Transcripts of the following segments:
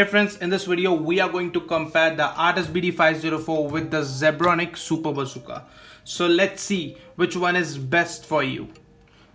friends, in this video we are going to compare the Artis BT504 with the Zebronics Super Bazooka. So let's see which one is best for you.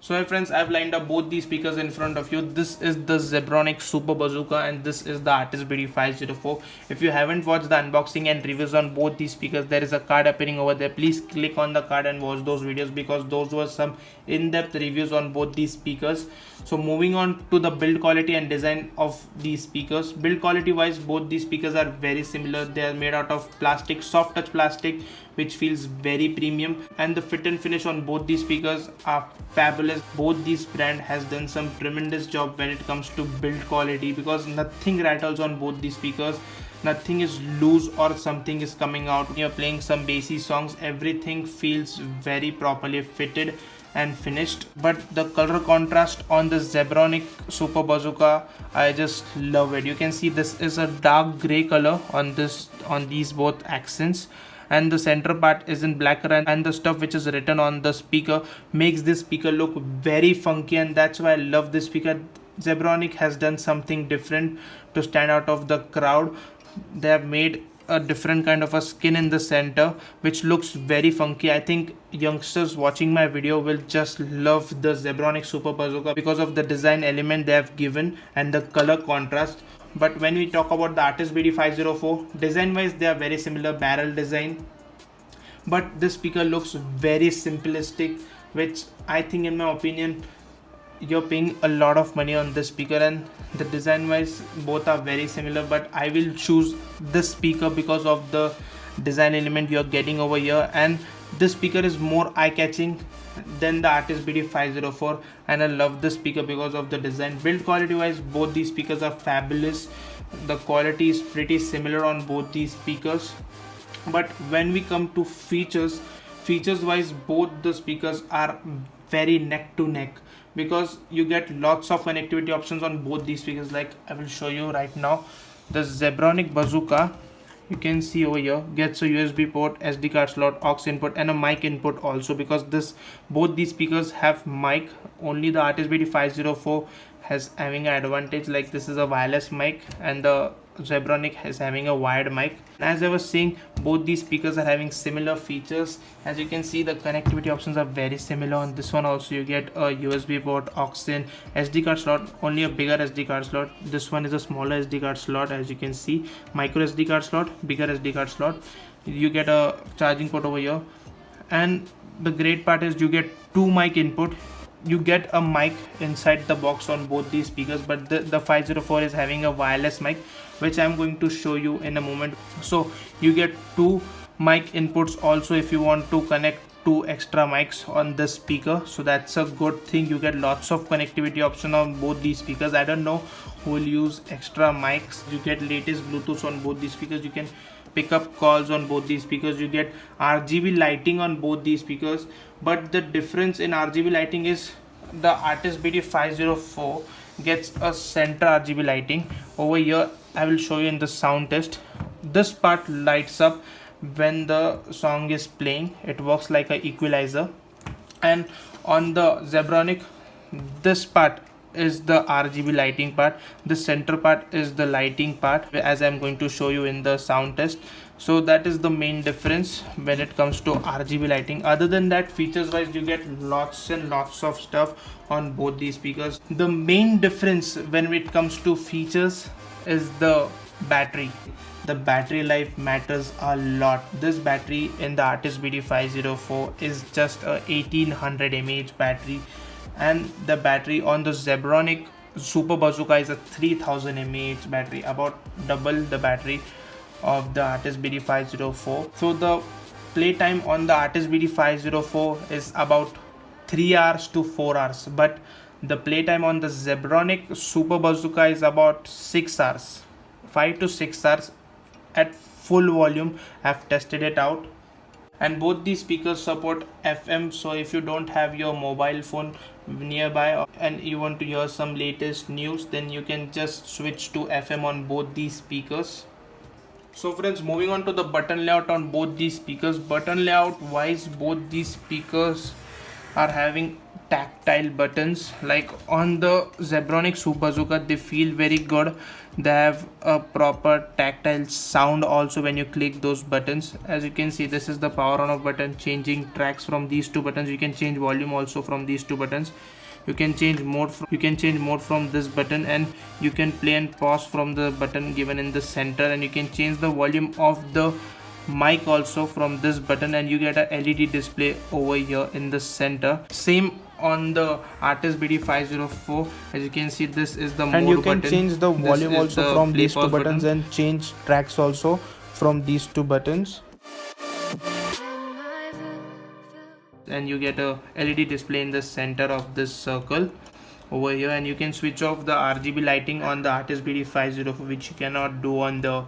So hey friends, I've lined up both these speakers in front of you. This is the Zebronics Super Bazooka and this is the Artis BT504. If you haven't watched the unboxing and reviews on both these speakers, there is a card appearing over there. Please click on the card and watch those videos because those were some in-depth reviews on both these speakers. So moving on to the build quality and design of these speakers. Build quality wise, both these speakers are very similar. They are made out of plastic, soft touch plastic, which feels very premium, and the fit and finish on both these speakers are fabulous. Both these brand has done some tremendous job when it comes to build quality because nothing rattles on both these speakers. Nothing is loose or something is coming out when you're playing some bassy songs. Everything feels very properly fitted and finished. But the color contrast on the Zebronics Super Bazooka, I just love it. You can see this is a dark gray color on these both accents, and the center part is in black, and the stuff which is written on the speaker makes this speaker look very funky, and that's why I love this speaker. Zebronics has done something different to stand out of the crowd. They have made a different kind of a skin in the center which looks very funky. I think youngsters watching my video will just love the Zebronics Super Bazooka because of the design element they have given and the color contrast. But when we talk about the Artis BT504, design wise they are very similar, barrel design, but this speaker looks very simplistic, which I think, in my opinion, you're paying a lot of money on this speaker, and the design wise both are very similar, but I will choose this speaker because of the design element you're getting over here, and this speaker is more eye-catching than the Artis BT504, and I love this speaker because of the design. Build quality wise, both these speakers are fabulous. The quality is pretty similar on both these speakers, but when we come to features wise, both the speakers are very neck to neck because you get lots of connectivity options on both these speakers. Like I will show you right now, the Zebronics Bazooka, you can see over here, gets a USB port, SD card slot, aux input, and a mic input also, because both these speakers have mic. Only the Artis BT504 has having an advantage, like this is a wireless mic and the Zebronics is having a wired mic. As I was saying, both these speakers are having similar features. As you can see, the connectivity options are very similar. On this one also you get a USB port, aux in, SD card slot, only a bigger SD card slot. This one is a smaller SD card slot. As you can see, micro SD card slot, bigger SD card slot. You get a charging port over here, and the great part is you get two mic input. You get a mic inside the box on both these speakers, but the 504 is having a wireless mic, which I'm going to show you in a moment. So you get two mic inputs also if you want to connect two extra mics on this speaker, so that's a good thing. You get lots of connectivity option on both these speakers. I don't know who will use extra mics. You get latest Bluetooth on both these speakers. You can pick up calls on both these speakers. You get Rgb lighting on both these speakers, but the difference in Rgb lighting is the Artis BT504 gets a center Rgb lighting. Over here I will show you in the sound test. This part lights up when the song is playing. It works like an equalizer, and on the Zebronics, this part is the Rgb lighting part. The center part is the lighting part, as I'm going to show you in the sound test. So that is the main difference when it comes to Rgb lighting. Other than that, features wise, you get lots and lots of stuff on both these speakers. The main difference when it comes to features is the battery. The battery life matters a lot. This battery in the Artis BT504 is just a 1800 mAh battery, and the battery on the Zebronics Super Bazooka is a 3000 mAh battery, about double the battery of the Artis BT504. So the playtime on the Artis BT504 is about 3 hours to 4 hours, but the playtime on the Zebronics Super Bazooka is about 6 hours, 5 to 6 hours at full volume. I've tested it out, and both these speakers support FM. So if you don't have your mobile phone nearby and you want to hear some latest news, then you can just switch to FM on both these speakers. So friends, moving on to the button layout on both these speakers. Button layout wise, both these speakers are having tactile buttons. Like on the Zebronics Super Bazooka, they feel very good. They have a proper tactile sound also when you click those buttons. As you can see, this is the power on off button, changing tracks from these two buttons. You can change volume also from these two buttons. You can change mode from this button, and you can play and pause from the button given in the center, and you can change the volume of the mic also from this button, and you get a LED display over here in the center. Same on the Artis BT504. As you can see, this is the and mode you can button. change the volume also from these two buttons button. and change tracks also from these two buttons. And you get a LED display in the center of this circle over here, and you can switch off the RGB lighting on the Artis BT504, which you cannot do on the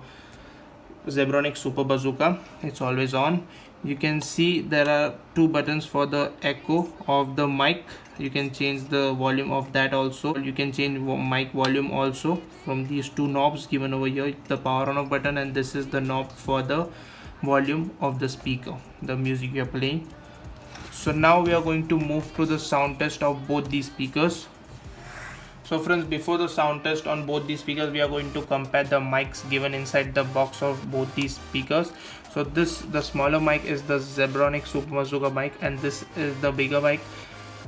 Zebronics Super Bazooka. It's always on. You can see there are two buttons for the echo of the mic. You can change the volume of that also. You can change mic volume also from these two knobs given over here, the power on off button, and this is the knob for the volume of the speaker, the music you are playing. So now we are going to move to the sound test of both these speakers. So friends, before the sound test on both these speakers, we are going to compare the mics given inside the box of both these speakers. So the smaller mic is the Zebronics Super Bazooka mic, and this is the bigger mic,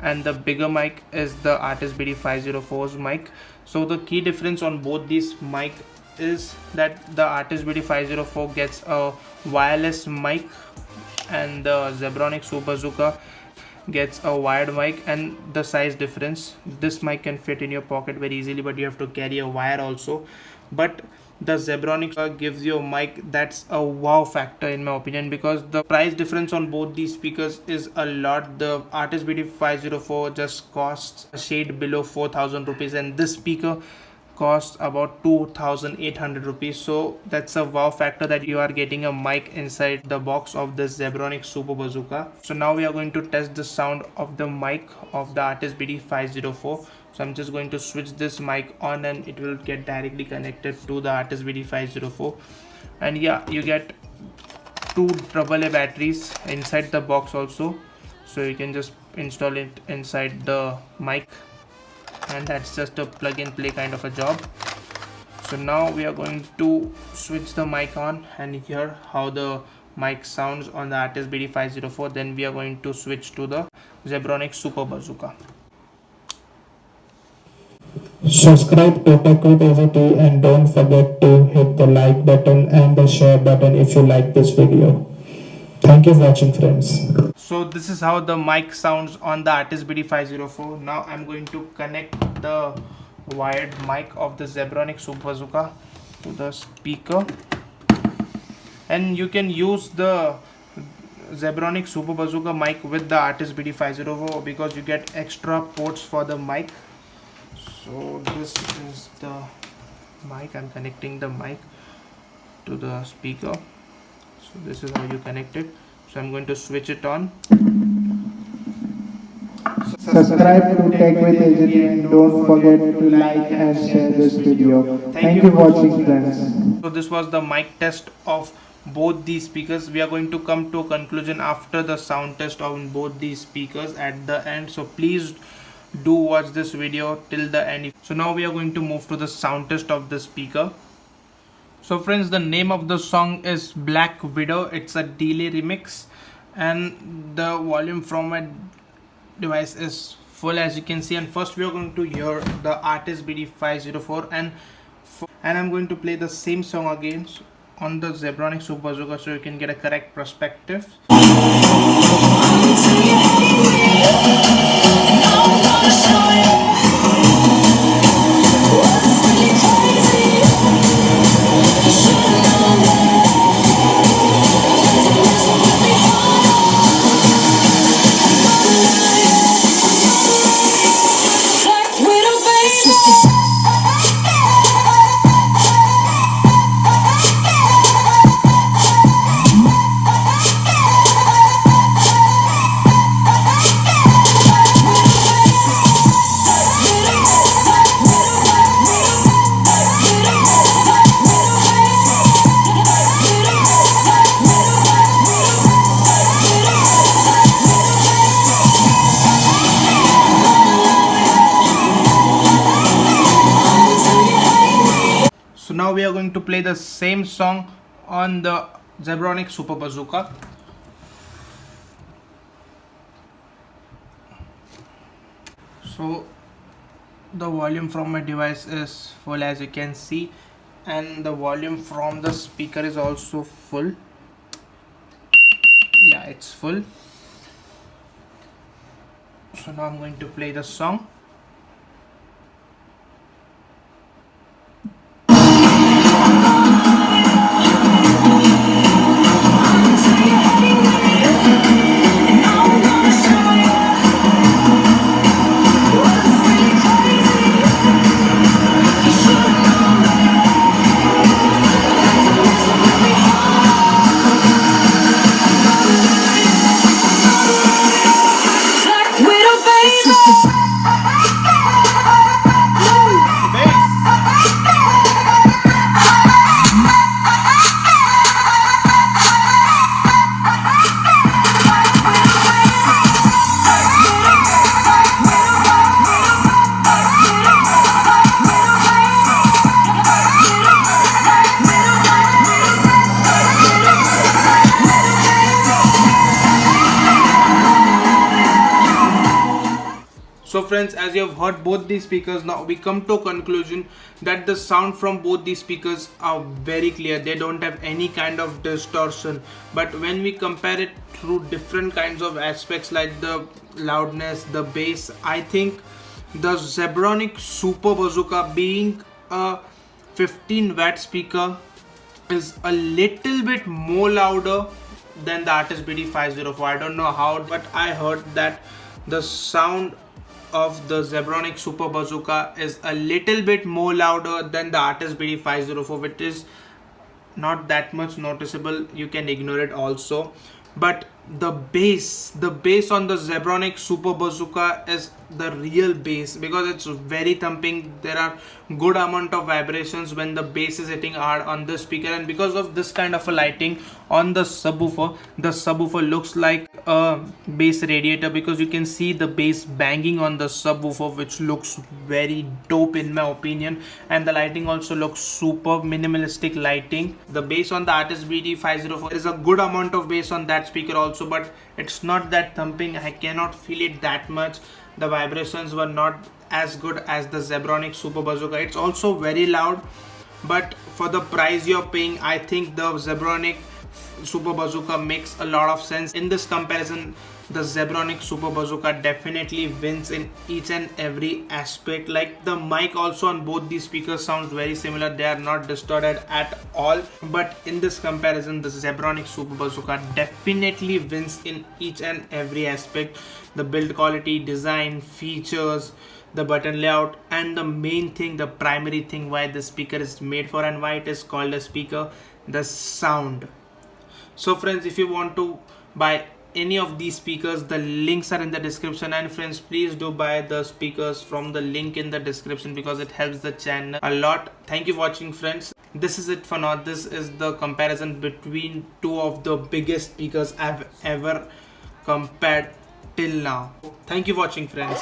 and the bigger mic is the Artis BT504's mic. So the key difference on both these mic is that the Artis BT504 gets a wireless mic, and the Zebronics Super Bazooka gets a wired mic. And the size difference, this mic can fit in your pocket very easily, but you have to carry a wire also. But the Zebronics gives you a mic that's a wow factor in my opinion, because the price difference on both these speakers is a lot. The Artis BT504 just costs a shade below 4,000 rupees, and this speaker costs about 2,800 rupees. So that's a wow factor that you are getting a mic inside the box of the Zebronics Super Bazooka. So now we are going to test the sound of the mic of the Artis BT504. So I'm just going to switch this mic on, and it will get directly connected to the Artis BT504. And yeah, you get two AA batteries inside the box also, so you can just install it inside the mic, and that's just a plug and play kind of a job. So now we are going to switch the mic on and hear how the mic sounds on the Artis BT504. Then we are going to switch to the Zebronics Super Bazooka. Subscribe to Techvitivity and don't forget to hit the like button and the share button if you like this video. Thank you for watching, friends. So this is how the mic sounds on the Artis BT504. Now I'm going to connect the wired mic of the Zebronics Super Bazooka to the speaker, and you can use the Zebronics Super Bazooka mic with the Artis BT504 because you get extra ports for the mic. So this is the mic. I'm connecting the mic to the speaker. So this is how you connect it. So I'm going to switch it on. Subscribe to Techvitivity and don't forget to like and share this video. Thank you for watching, friends. So this was the mic test of both these speakers. We are going to come to a conclusion after the sound test on both these speakers at the end. So please do watch this video till the end. So now we are going to move to the sound test of the speaker. So friends, the name of the song is Black Widow. It's a delay remix, and the volume from my device is full, as you can see. And first we are going to hear the Artis BT504, and I'm going to play the same song again on the Zebronics Super Bazooka so you can get a correct perspective. we are going to play the same song on the Zebronics Super Bazooka. So the volume from my device is full, as you can see, and the volume from the speaker is also full. Yeah, it's full. So now I'm going to play the song. So friends, as you have heard both these speakers, now we come to a conclusion that the sound from both these speakers are very clear. They don't have any kind of distortion. But when we compare it through different kinds of aspects like the loudness, the bass, I think the Zebronics Super Bazooka, being a 15-watt speaker, is a little bit more louder than the Artis BT504. I don't know how, but I heard that the sound of the Zebronics Super Bazooka is a little bit more louder than the Artis BT504, which is not that much noticeable. You can ignore it also. But the bass on the Zebronics Super Bazooka is the real bass, because it's very thumping. There are good amount of vibrations when the bass is hitting hard on the speaker, and because of this kind of a lighting on the subwoofer looks like a bass radiator, because you can see the bass banging on the subwoofer, which looks very dope in my opinion. And the lighting also looks super minimalistic lighting. The bass on the Artis BT504, there is a good amount of bass on that speaker also, but it's not that thumping. I cannot feel it that much. The vibrations were not as good as the Zebronics Super Bazooka. It's also very loud, but for the price you're paying, I think the Zebronics Super Bazooka makes a lot of sense. In this comparison, the Zebronics Super Bazooka definitely wins in each and every aspect. Like the mic also on both these speakers sounds very similar. They are not distorted at all. But in this comparison, the Zebronics Super Bazooka definitely wins in each and every aspect. The build quality, design, features, the button layout, and the main thing, the primary thing why the speaker is made for and why it is called a speaker, the sound. So friends, if you want to buy any of these speakers, the links are in the description, and friends, please do buy the speakers from the link in the description, because it helps the channel a lot. Thank you for watching, friends. This is it for now. This is the comparison between two of the biggest speakers I've ever compared till now. Thank you for watching, friends.